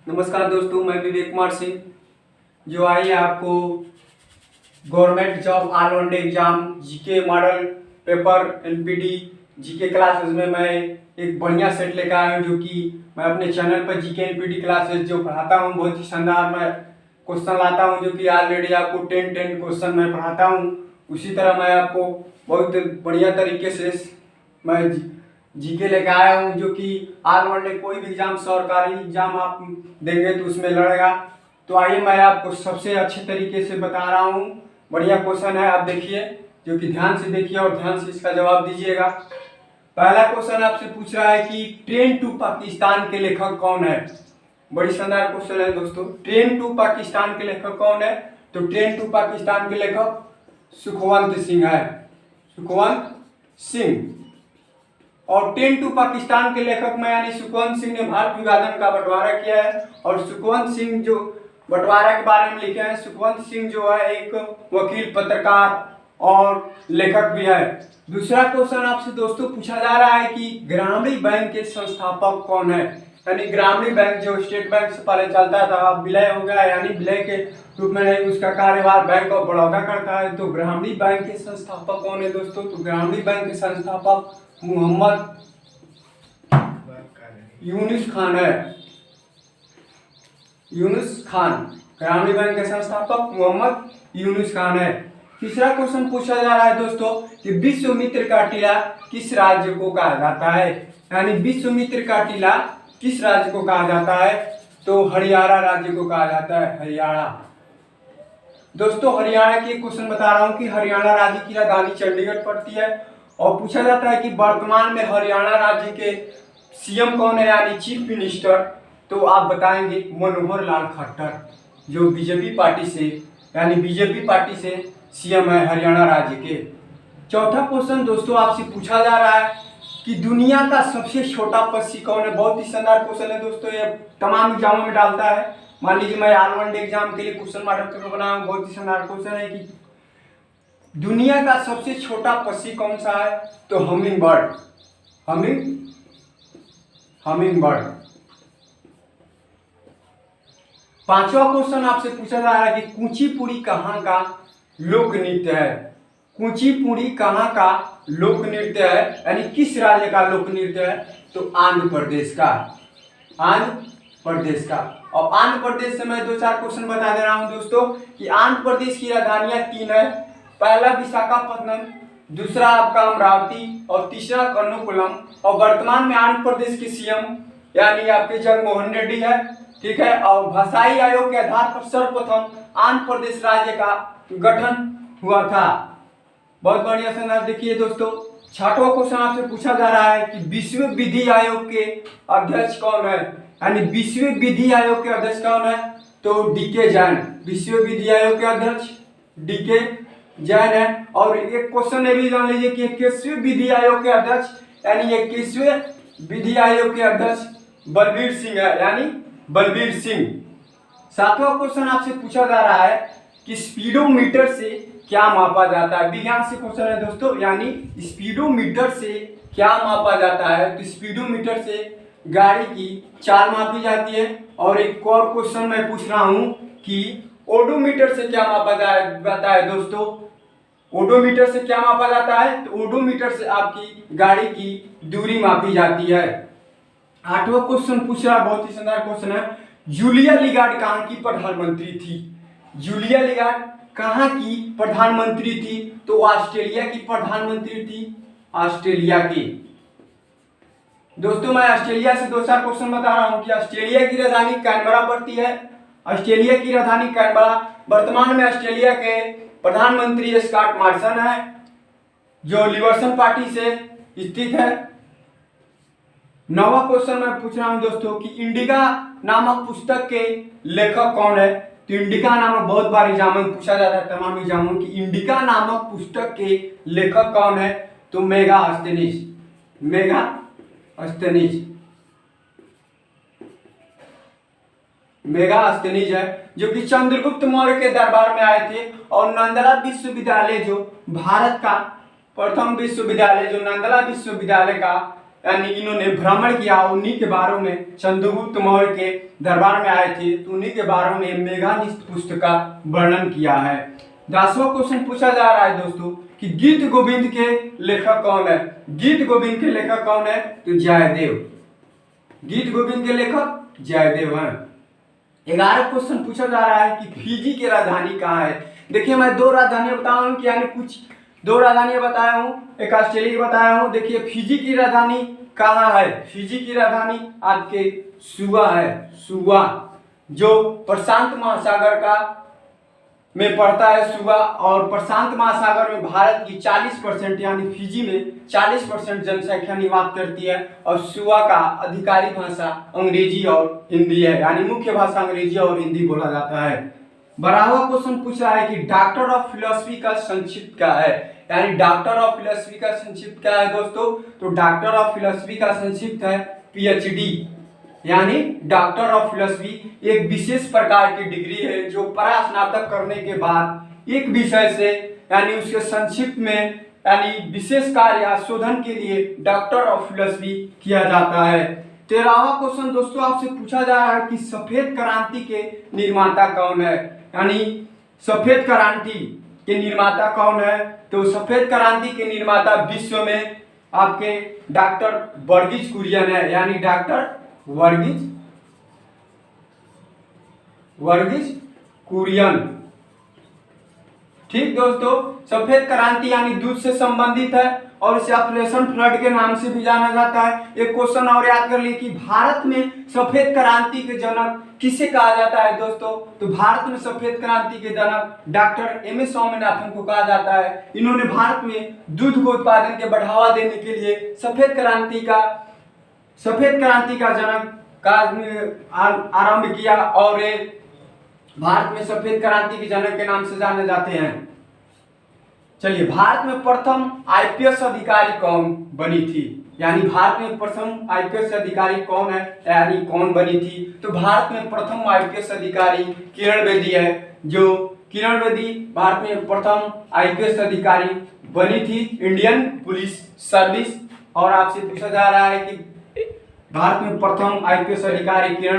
नमस्कार दोस्तों, मैं विवेक कुमार सिंह जो आई है आपको government job all round exam GK model paper NPD GK classes में मैं एक बढ़िया सेट लेकर आया हूँ। जो कि मैं अपने चैनल पर जीके एनपीडी क्लासेस जो पढ़ाता हूँ बहुत ही शानदार मैं क्वेश्चन लाता हूँ, जो कि ऑलरेडी आपको 10 क्वेश्चन मैं पढ़ाता हूँ। उसी तरह मैं आपको बहुत बढ़िया तरीके से मैं जीके लेके आया हूँ, जो कि ऑल राउंड कोई भी एग्जाम सरकारी एग्जाम आप देंगे तो उसमें लड़ेगा। तो आइए मैं आपको सबसे अच्छे तरीके से बता रहा हूँ। बढ़िया क्वेश्चन है, आप देखिए, जो कि ध्यान से देखिए और ध्यान से इसका जवाब दीजिएगा। पहला क्वेश्चन आपसे पूछ रहा है कि ट्रेन टू पाकिस्तान के लेखक कौन है। बड़ी शानदार क्वेश्चन है दोस्तों। ट्रेन टू पाकिस्तान के लेखक कौन है? तो ट्रेन टू पाकिस्तान के लेखक सुखवंत सिंह है, सुखवंत सिंह। और ट्रेन टू पाकिस्तान के लेखक में यानी सुखवंत सिंह ने भारत विभाजन का बंटवारा किया है। और सुखवंत सिंह जो बंटवारा के बारे में लिखे हैं, सुखवंत सिंह जो है एक वकील, पत्रकार और लेखक भी है। दूसरा क्वेश्चन आपसे दोस्तों पूछा जा रहा है कि ग्रामीण बैंक के संस्थापक कौन है। यानी ग्रामीण बैंक जो स्टेट बैंक से पहले चलता था, अब विलय हो गया, यानी विलय के रूप में नहीं, उसका कार्यभार बैंक ऑफ बड़ौदा करता है। तो ग्रामीण बैंक के संस्थापक कौन है दोस्तों? तो ग्रामीण बैंक के संस्थापक मोहम्मद यूनुस खान है, यूनुस खान। ग्रामीण बैंक के संस्थापक मोहम्मद यूनुस खान है। तीसरा क्वेश्चन पूछा जा रहा है दोस्तों कि विश्वामित्र का टीला किस राज्य को कहा जाता है। यानी विश्वामित्र का टीला किस राज्य को कहा जाता है? तो हरियाणा राज्य को कहा जाता है, हरियाणा। दोस्तों हरियाणा के क्वेश्चन बता रहा हूं कि हरियाणा राज्य की राजधानी चंडीगढ़ पड़ती है। और पूछा जाता है कि वर्तमान में हरियाणा राज्य के सीएम कौन है, यानी चीफ मिनिस्टर। तो आप बताएंगे मनोहर लाल खट्टर, जो बीजेपी पार्टी से यानी बीजेपी पार्टी से सीएम है हरियाणा राज्य के। चौथा क्वेश्चन दोस्तों आपसे पूछा जा रहा है कि दुनिया का सबसे छोटा पक्षी कौन है। बहुत ही शानदार क्वेश्चन है दोस्तों, ये तमाम एग्जामों में डालता है। मान लीजिए मैं ऑल राउंड एग्जाम के लिए क्वेश्चन मॉडल पेपर बनाया हूं। बहुत ही शानदार क्वेश्चन है कि दुनिया का सबसे छोटा पक्षी कौन सा है? तो हमिंग बर्ड, हमिंग बर्ड। पांचवा क्वेश्चन आपसे पूछा जा रहा है कि कुचिपुड़ी कहाँ का लोक नृत्य है। कुचिपुड़ी कहाँ का लोक नृत्य है, यानी किस राज्य का लोक नृत्य है? तो आंध्र प्रदेश का, आंध्र प्रदेश का। और आंध्र प्रदेश से मैं 2-4 क्वेश्चन बता दे रहा हूं दोस्तों कि आंध्र प्रदेश की राजधानियां 3 है। पहला विशाखापट्टनम, दूसरा आपका अमरावती और तीसरा कर्णकुलम। और वर्तमान में आंध्र प्रदेश के सीएम यानी आपके जगनमोहन रेड्डी है, ठीक है। और भाषाई आयोग के आधार पर सर्वप्रथम आंध्र प्रदेश राज्य का गठन हुआ था। बहुत बढ़िया से देखिए दोस्तों। छठवां क्वेश्चन आपसे पूछा जा रहा है कि विश्व विधि आयोग के अध्यक्ष कौन है। यानी विश्व विधि आयोग के अध्यक्ष कौन है? तो डीके जैन। विश्व विधि आयोग के अध्यक्ष डीके जैन है। और एक क्वेश्चन ये भी जान लीजिए कि 21वें विधि आयोग के अध्यक्ष यानी 21वें विधि आयोग के अध्यक्ष बलबीर सिंह है, यानी बलबीर सिंह। सातवां क्वेश्चन आपसे पूछा जा रहा है कि स्पीडोमीटर से क्या मापा जाता है। विज्ञान से क्वेश्चन है दोस्तों, यानी स्पीडोमीटर से क्या मापा जाता है? तो स्पीडोमीटर से गाड़ी की चाल मापी जाती है। और एक और क्वेश्चन मैं पूछ रहा हूं कि ओडोमीटर से क्या मापा जाता है दोस्तों? ओडोमीटर से क्या मापा जाता है? तो ओडोमीटर से आपकी गाड़ी की दूरी मापी जाती है। आठवां क्वेश्चन पूछ रहा, बहुत ही शानदार क्वेश्चन है, जूलिया लिगार्ड कहाँ की प्रधानमंत्री थी। जूलिया लिगार्ड कहाँ की प्रधानमंत्री थी? तो ऑस्ट्रेलिया की प्रधानमंत्री थी, ऑस्ट्रेलिया की। दोस्तों मैं ऑस्ट्रेलिया से 2-4 क्वेश्चन बता रहा हूं कि ऑस्ट्रेलिया की राजधानी कैनबरा पड़ती है, ऑस्ट्रेलिया की राजधानी कैनबरा। वर्तमान में ऑस्ट्रेलिया के प्रधानमंत्री स्कॉट मॉरिसन है, जो लिबरल पार्टी से स्थित है। 9वां क्वेश्चन मैं पूछ रहा हूं दोस्तों कि इंडिका नामक पुस्तक के लेखक कौन है। तो इंडिका नामक बहुत बार एग्जाम में पूछा जाता है, तमाम एग्जामों की, इंडिका नामक पुस्तक के लेखक कौन है? तो मेगा अस्तनीज, मेगा अस्तनीज, मेगा अस्तनीज है, जो कि चंद्रगुप्त मौर्य के दरबार में आए थे। और नंदला विश्वविद्यालय जो भारत का प्रथम विश्वविद्यालय, जो नंदला विश्वविद्यालय का यानी इन्होंने भ्रमण किया, उन्हीं के बारे में चंद्रगुप्त मौर्य के दरबार में आए थे, तो उन्हीं के बारे में मेघानिष्ठ पुस्तक का वर्णन किया है। 10वां क्वेश्चन पूछा जा रहा है दोस्तों कि गीत गोविंद के लेखक कौन है। गीत गोविंद के लेखक कौन है? तो जयदेव। गीत गोविंद के लेखक जयदेव हैं। 11वां क्वेश्चन पूछा जा रहा है कि फिजी की राजधानी कहाँ है। देखिए मैं 2 राजधानियां बताया हूँ कि यानी कुछ 2 राजधानियां बताया हूँ, एक ऑस्ट्रेलिया की बताया हूँ। देखिए फिजी की राजधानी कहाँ है? फिजी की राजधानी आपके सुआ है। सुआ जो प्रशांत महासागर का में पड़ता है सुआ, और प्रशांत महासागर में भारत की 40% यानी फिजी में 40% जनसंख्या निवास करती है, और सुआ का आधिकारिक भाषा अंग्रेजी और हिंदी है, यानी मुख्य भाषा अंग्रेजी और हिंदी बोला जाता है। 12वां क्वेश्चन पूछ रहा है कि डॉक्टर ऑफ फिलोसफी का संक्षिप्त क्या है। यानी डॉक्टर ऑफ फिलोसफी का संक्षिप्त क्या है दोस्तों? तो डॉक्टर ऑफ फिलोसफी का संक्षिप्त है पीएचडी, यानी डॉक्टर ऑफ फिलोसफी एक विशेष प्रकार की डिग्री है जो परास्नातक करने के बाद एक विषय से यानी उसके संक्षिप्त में यानी विशेष कार्य या शोधन के लिए डॉक्टर ऑफ फिलोसफी किया जाता है। 13वां क्वेश्चन दोस्तों आपसे पूछा जा रहा है कि सफेद क्रांति के निर्माता कौन है। यानी सफेद क्रांति के निर्माता कौन है? तो सफेद क्रांति के निर्माता विश्व में आपके डॉक्टर वर्गीज कुरियन है, यानी डॉक्टर वर्गीज कुरियन। ठीक दोस्तों, सफेद क्रांति यानी दूध से संबंधित है और इसे ऑपरेशन फ्लड के नाम से भी जाना जाता है। एक क्वेश्चन और याद कर लिए कि भारत में सफेद क्रांति के जनक किसे कहा जाता है दोस्तों? तो भारत में सफेद क्रांति के जनक डॉक्टर एम.एस. स्वामीनाथन को कहा जाता है। इन्होंने भारत में दूध को उत्पादन के बढ़ावा देने के लिए सफेद क्रांति का जनक का आरंभ किया, और भारत में सफेद क्रांति के जनक के नाम से जाने जाते हैं। चलिए, भारत में प्रथम आईपीएस अधिकारी कौन बनी थी? यानी भारत में प्रथम आईपीएस अधिकारी कौन है, यानी कौन बनी थी? तो भारत में प्रथम आईपीएस अधिकारी किरण बेदी है। जो किरण बेदी भारत में प्रथम आईपीएस अधिकारी बनी थी इंडियन पुलिस सर्विस। और आपसे पूछा जा रहा है कि भारत में प्रथम आईपीएस अधिकारी किरण